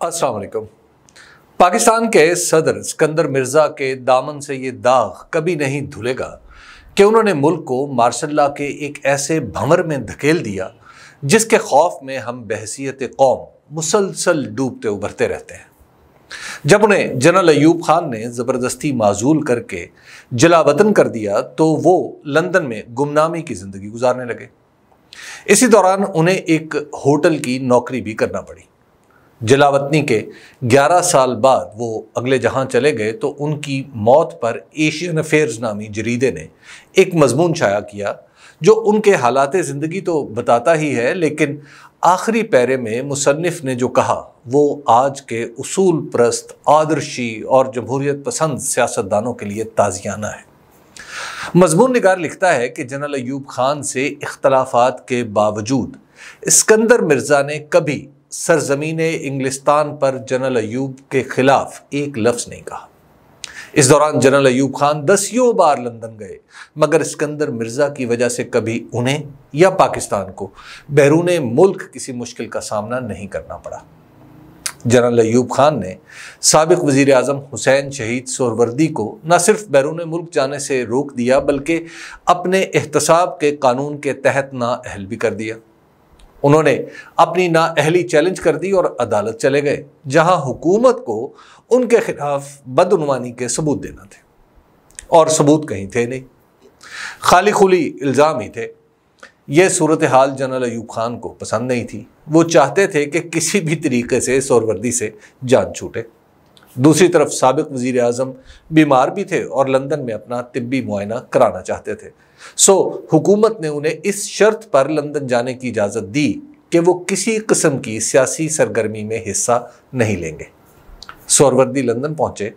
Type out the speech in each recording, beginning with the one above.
अस्सलाम वालेकुम। पाकिस्तान के सदर सिकंदर मिर्ज़ा के दामन से ये दाग कभी नहीं धुलेगा कि उन्होंने मुल्क को मार्शल लॉ के एक ऐसे भंवर में धकेल दिया जिसके खौफ में हम बहसीयत कौम मुसलसल डूबते उभरते रहते हैं। जब उन्हें जनरल अयूब खान ने ज़बरदस्ती माजूल करके जलावतन कर दिया तो वो लंदन में गुमनामी की ज़िंदगी गुजारने लगे। इसी दौरान उन्हें एक होटल की नौकरी भी करना पड़ी। जलावतनी के 11 साल बाद वो अगले जहां चले गए तो उनकी मौत पर एशियन अफेयर्स नामी जरीदे ने एक मजमून शाया किया जो उनके हालात ज़िंदगी तो बताता ही है, लेकिन आखिरी पैरे में मुसन्निफ ने जो कहा वो आज के उसूल परस्त, आदर्शी और जमहूरियत पसंद सियासतदानों के लिए ताज़ियाना है। मजमून निगार लिखता है कि जनरल अयूब खान से इख्तलाफात के बावजूद सिकंदर मिर्ज़ा ने कभी सरजमीन इंग्लिस्तान पर जनरल अयूब के खिलाफ एक लफ्ज़ नहीं कहा। इस दौरान जनरल अयूब खान 10 बार लंदन गए, मगर सिकंदर मिर्ज़ा की वजह से कभी उन्हें या पाकिस्तान को बैरून मुल्क किसी मुश्किल का सामना नहीं करना पड़ा। जनरल अयूब खान ने साबिक वज़ीर आज़म हुसैन शहीद सोहरवर्दी को न सिर्फ बैरून मुल्क जाने से रोक दिया बल्कि अपने एहतसाब के कानून के तहत नाअहल भी कर दिया। उन्होंने अपनी नाअहली चैलेंज कर दी और अदालत चले गए, जहां हुकूमत को उनके खिलाफ बदउनवानी के सबूत देना थे, और सबूत कहीं थे नहीं, खाली खुली इल्ज़ाम ही थे। यह सूरत हाल जनरल अयूब खान को पसंद नहीं थी। वो चाहते थे कि किसी भी तरीके से सोहरवर्दी से जान छूटे। दूसरी तरफ साबिक वज़ीर आज़म बीमार भी थे और लंदन में अपना तिब्बी मुआयना कराना चाहते थे। सो हुकूमत ने उन्हें इस शर्त पर लंदन जाने की इजाज़त दी कि वो किसी किस्म की सियासी सरगर्मी में हिस्सा नहीं लेंगे। सोहरवर्दी लंदन पहुंचे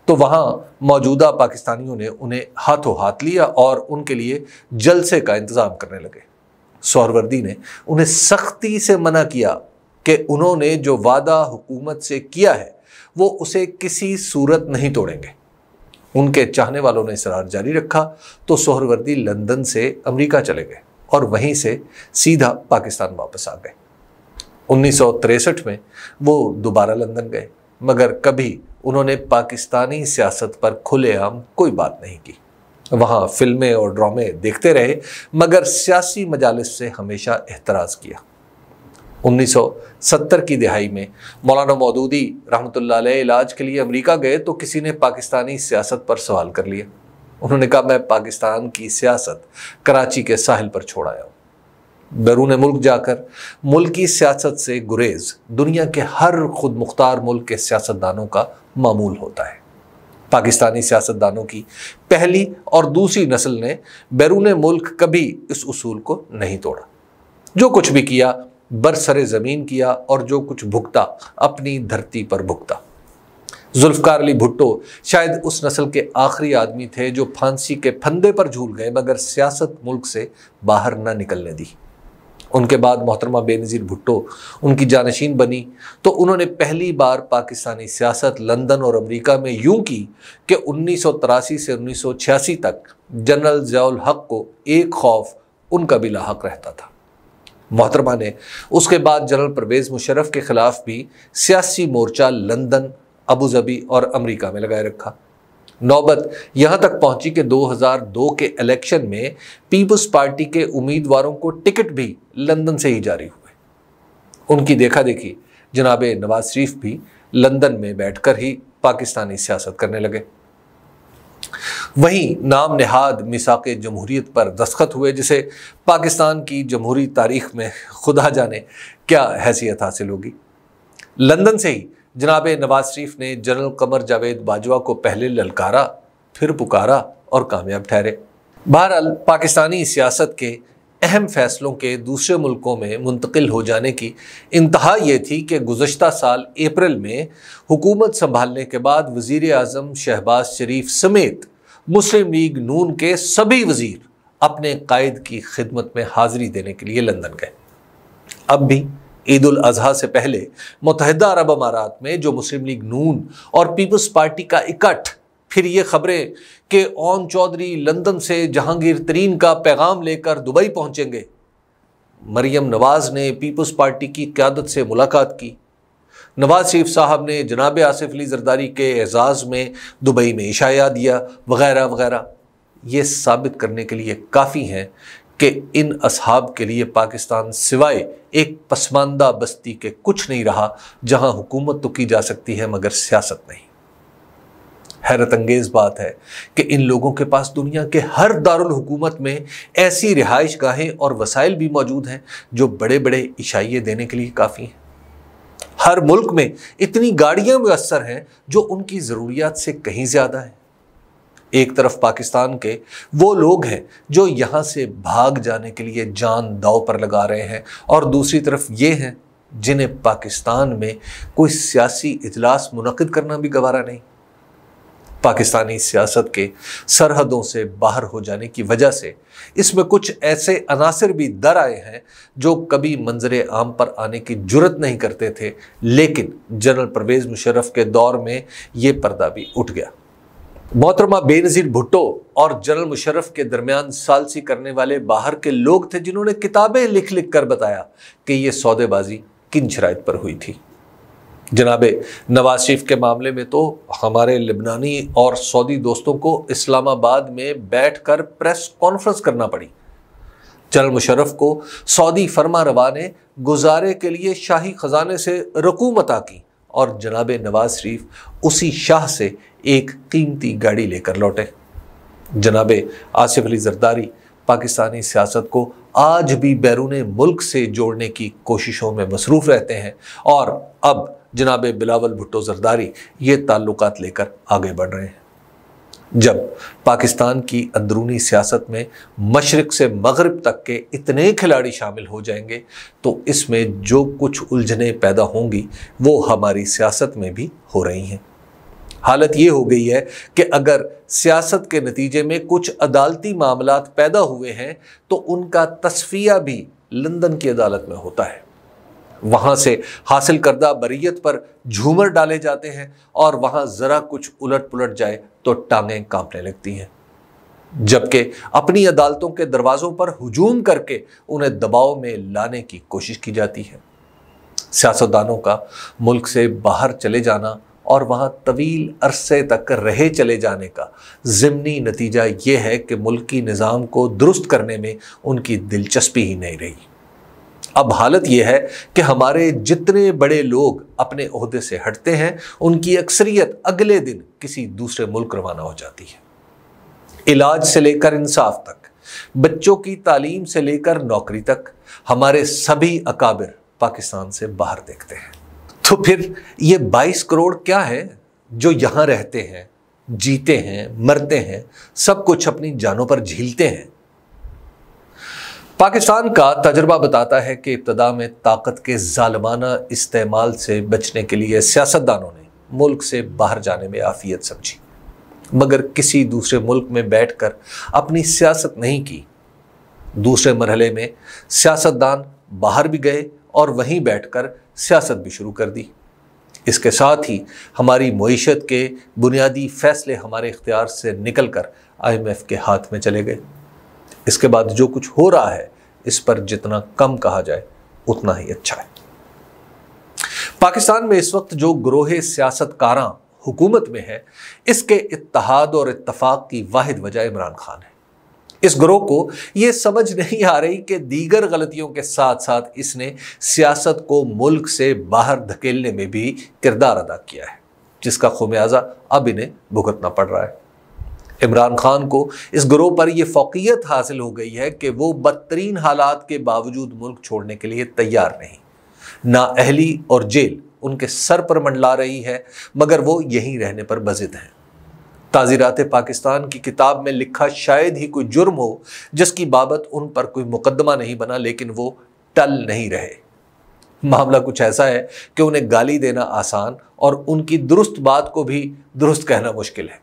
तो वहां मौजूदा पाकिस्तानियों ने उन्हें हाथों हाथ लिया और उनके लिए जलसे का इंतज़ाम करने लगे। सोहरवर्दी ने उन्हें सख्ती से मना किया कि उन्होंने जो वादा हुकूमत से किया है वो उसे किसी सूरत नहीं तोड़ेंगे। उनके चाहने वालों ने इसरार जारी रखा तो सोहरवर्दी लंदन से अमेरिका चले गए और वहीं से सीधा पाकिस्तान वापस आ गए। 1963 में वो दोबारा लंदन गए, मगर कभी उन्होंने पाकिस्तानी सियासत पर खुलेआम कोई बात नहीं की। वहाँ फिल्में और ड्रामे देखते रहे, मगर सियासी मजालिस से हमेशा एहतराज़ किया। 1970 की दिहाई में मौलाना मौदूदी रहमतुल्लाह अलैह इलाज के लिए अमेरिका गए तो किसी ने पाकिस्तानी सियासत पर सवाल कर लिया। उन्होंने कहा, मैं पाकिस्तान की सियासत कराची के साहिल पर छोड़ आया हूँ। बैरून मुल्क जाकर मुल्क की सियासत से गुरेज दुनिया के हर खुद मुख्तार मुल्क के सियासतदानों का मामूल होता है। पाकिस्तानी सियासतदानों की पहली और दूसरी नस्ल ने बैरून मुल्क कभी इस उसूल को नहीं तोड़ा। जो कुछ भी किया बरसरे ज़मीन किया और जो कुछ भुगता अपनी धरती पर भुगता। जुल्फ़कार अली भुट्टो शायद उस नस्ल के आखिरी आदमी थे जो फांसी के फंदे पर झूल गए, मगर सियासत मुल्क से बाहर न निकलने दी। उनके बाद मोहतरमा बेनज़ीर भुट्टो उनकी जानशीन बनी तो उन्होंने पहली बार पाकिस्तानी सियासत लंदन और अमेरिका में यूं की कि 1983 से 1986 तक जनरल ज़ियाउल हक को एक खौफ उनका भी लाहक रहता था। मोहतरमा ने उसके बाद जनरल परवेज़ मुशर्रफ के खिलाफ भी सियासी मोर्चा लंदन, अबू धाबी और अमेरिका में लगाए रखा। नौबत यहाँ तक पहुंची कि 2002 के इलेक्शन में पीपल्स पार्टी के उम्मीदवारों को टिकट भी लंदन से ही जारी हुए। उनकी देखा देखी जनाब नवाज शरीफ भी लंदन में बैठकर ही पाकिस्तानी सियासत करने लगे। वहीं नाम नेहाद मिसाक़े जमहूरियत पर दस्तखत हुए, जिसे पाकिस्तान की जमहूरी तारीख में खुदा जाने क्या हैसियत हासिल होगी। लंदन से ही जनाब नवाज शरीफ ने जनरल कमर जावेद बाजवा को पहले ललकारा, फिर पुकारा और कामयाब ठहरे। बहरहाल पाकिस्तानी सियासत के अहम फैसलों के दूसरे मुल्कों में मुंतकिल हो जाने की इंतहा ये थी कि गुज़श्ता साल अप्रैल में हुकूमत संभालने के बाद वज़ीर आज़म शहबाज शरीफ समेत मुस्लिम लीग नून के सभी वज़ीर अपने कायद की खिदमत में हाज़िरी देने के लिए लंदन गए। अब भी ईद उल अज़हा से पहले मुत्तहिदा अरब अमारात में जो मुस्लिम लीग नून और पीपल्स पार्टी का इकट्ठ, फिर ये खबरें कि ओन चौधरी लंदन से जहांगीर तरीन का पैगाम लेकर दुबई पहुंचेंगे। मरियम नवाज ने पीपल्स पार्टी की क़यादत से मुलाकात की। नवाज शरीफ साहब ने जनाब आसिफ अली जरदारी के एजाज़ में दुबई में इशाया दिया वगैरह वगैरह। ये साबित करने के लिए काफ़ी हैं कि इन असहाब के लिए पाकिस्तान सिवाय एक पसमानदा बस्ती के कुछ नहीं रहा जहां हुकूमत तो की जा सकती है मगर सियासत नहीं। हैरत अंगेज बात है कि इन लोगों के पास दुनिया के हर दारुल हुकूमत में ऐसी रिहाइश गाहें और वसाइल भी मौजूद हैं जो बड़े बड़े इशाइये देने के लिए काफ़ी हैं। हर मुल्क में इतनी गाड़ियां मुयस्सर हैं जो उनकी ज़रूरियात से कहीं ज़्यादा हैं। एक तरफ पाकिस्तान के वो लोग हैं जो यहाँ से भाग जाने के लिए जान दांव पर लगा रहे हैं और दूसरी तरफ ये हैं जिन्हें पाकिस्तान में कोई सियासी इजलास मुनक्किद करना भी गवारा नहीं। पाकिस्तानी सियासत के सरहदों से बाहर हो जाने की वजह से इसमें कुछ ऐसे अनासिर भी दर आए हैं जो कभी मंजरे आम पर आने की जुर्रत नहीं करते थे, लेकिन जनरल परवेज़ मुशर्रफ के दौर में ये पर्दा भी उठ गया। मोहतरमा बेनज़ीर भुट्टो और जनरल मुशर्रफ के दरमियान सालसी करने वाले बाहर के लोग थे जिन्होंने किताबें लिख लिख कर बताया कि ये सौदेबाजी किन शराइत पर हुई थी। जनाब नवाज शरीफ के मामले में तो हमारे लिबनानी और सऊदी दोस्तों को इस्लामाबाद में बैठकर प्रेस कॉन्फ्रेंस करना पड़ी। जनरल मुशर्रफ को सऊदी फरमा रवा ने गुजारे के लिए शाही खजाने से रकूम अता की और जनाब नवाज शरीफ उसी शाह से एक कीमती गाड़ी लेकर लौटे। जनाब आसिफ अली जरदारी पाकिस्तानी सियासत को आज भी बैरून मुल्क से जोड़ने की कोशिशों में मसरूफ़ रहते हैं और अब जनाब बिलावल भुट्टो जरदारी ये ताल्लुकात लेकर आगे बढ़ रहे हैं। जब पाकिस्तान की अंदरूनी सियासत में मशरिक से मगरिब तक के इतने खिलाड़ी शामिल हो जाएंगे तो इसमें जो कुछ उलझनें पैदा होंगी वो हमारी सियासत में भी हो रही हैं। हालत ये हो गई है कि अगर सियासत के नतीजे में कुछ अदालती मामलात पैदा हुए हैं तो उनका तस्फिया भी लंदन की अदालत में होता है। वहाँ से हासिल करदा बरीयत पर झूमर डाले जाते हैं और वहाँ ज़रा कुछ उलट पुलट जाए तो टांगें कांपने लगती हैं, जबकि अपनी अदालतों के दरवाज़ों पर हुजूम करके उन्हें दबाव में लाने की कोशिश की जाती है। सियासतदानों का मुल्क से बाहर चले जाना और वहाँ तवील अरसे तक रहे चले जाने का ज़िमनी नतीजा ये है कि मुल्की निज़ाम को दुरुस्त करने में उनकी दिलचस्पी ही नहीं रही। अब हालत यह है कि हमारे जितने बड़े लोग अपने ओहदे से हटते हैं उनकी अक्सरियत अगले दिन किसी दूसरे मुल्क रवाना हो जाती है। इलाज से लेकर इंसाफ तक, बच्चों की तालीम से लेकर नौकरी तक हमारे सभी अकाबिर पाकिस्तान से बाहर देखते हैं। तो फिर ये 22 करोड़ क्या है जो यहाँ रहते हैं, जीते हैं, मरते हैं, सब कुछ अपनी जानों पर झीलते हैं। पाकिस्तान का तजर्बा बताता है कि इब्तदा में ताकत के जालिमाना इस्तेमाल से बचने के लिए सियासतदानों ने मुल्क से बाहर जाने में आफियत समझी, मगर किसी दूसरे मुल्क में बैठकर अपनी सियासत नहीं की। दूसरे मरहले में सियासतदान बाहर भी गए और वहीं बैठकर सियासत भी शुरू कर दी। इसके साथ ही हमारी मईशत के बुनियादी फैसले हमारे इख्तियार से निकलकर IMF के हाथ में चले गए। इसके बाद जो कुछ हो रहा है इस पर जितना कम कहा जाए उतना ही अच्छा है। पाकिस्तान में इस वक्त जो ग्रोह सियासतकारां हुकूमत में है, इसके इत्तेहाद और इत्तफाक की वाहिद वजह इमरान खान है। इस ग्रोह को यह समझ नहीं आ रही कि दीगर गलतियों के साथ साथ इसने सियासत को मुल्क से बाहर धकेलने में भी किरदार अदा किया है, जिसका खुमियाजा अब इन्हें भुगतना पड़ रहा है। इमरान खान को इस ग्रोह पर यह फौकियत हासिल हो गई है कि वो बदतरीन हालात के बावजूद मुल्क छोड़ने के लिए तैयार नहीं। नाअहली और जेल उनके सर पर मंडला रही है, मगर वो यहीं रहने पर बजिद हैं। ताज़ीरात पाकिस्तान की किताब में लिखा शायद ही कोई जुर्म हो जिसकी बाबत उन पर कोई मुकदमा नहीं बना, लेकिन वो टल नहीं रहे। मामला कुछ ऐसा है कि उन्हें गाली देना आसान और उनकी दुरुस्त बात को भी दुरुस्त कहना मुश्किल है।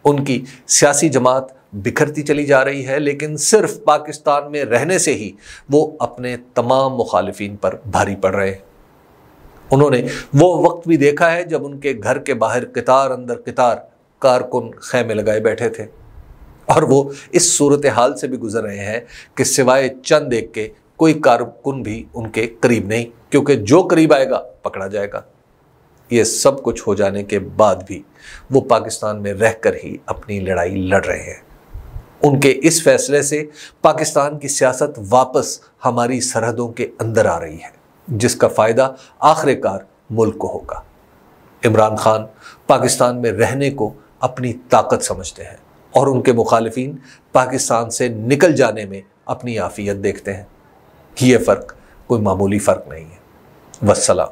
उनकी सियासी जमात बिखरती चली जा रही है, लेकिन सिर्फ पाकिस्तान में रहने से ही वो अपने तमाम मुखालिफिन पर भारी पड़ रहे हैं। उन्होंने वो वक्त भी देखा है जब उनके घर के बाहर कितार अंदर कितार कारकुन खैमे लगाए बैठे थे, और वो इस सूरत हाल से भी गुजर रहे हैं कि सिवाय चंद एक के कोई कारकुन भी उनके करीब नहीं, क्योंकि जो करीब आएगा पकड़ा जाएगा। ये सब कुछ हो जाने के बाद भी वो पाकिस्तान में रहकर ही अपनी लड़ाई लड़ रहे हैं। उनके इस फैसले से पाकिस्तान की सियासत वापस हमारी सरहदों के अंदर आ रही है, जिसका फ़ायदा आखिरकार मुल्क को होगा। इमरान खान पाकिस्तान में रहने को अपनी ताकत समझते हैं और उनके मुखालिफिन पाकिस्तान से निकल जाने में अपनी आफियत देखते हैं। ये फ़र्क कोई मामूली फ़र्क नहीं है। वस्सलाम।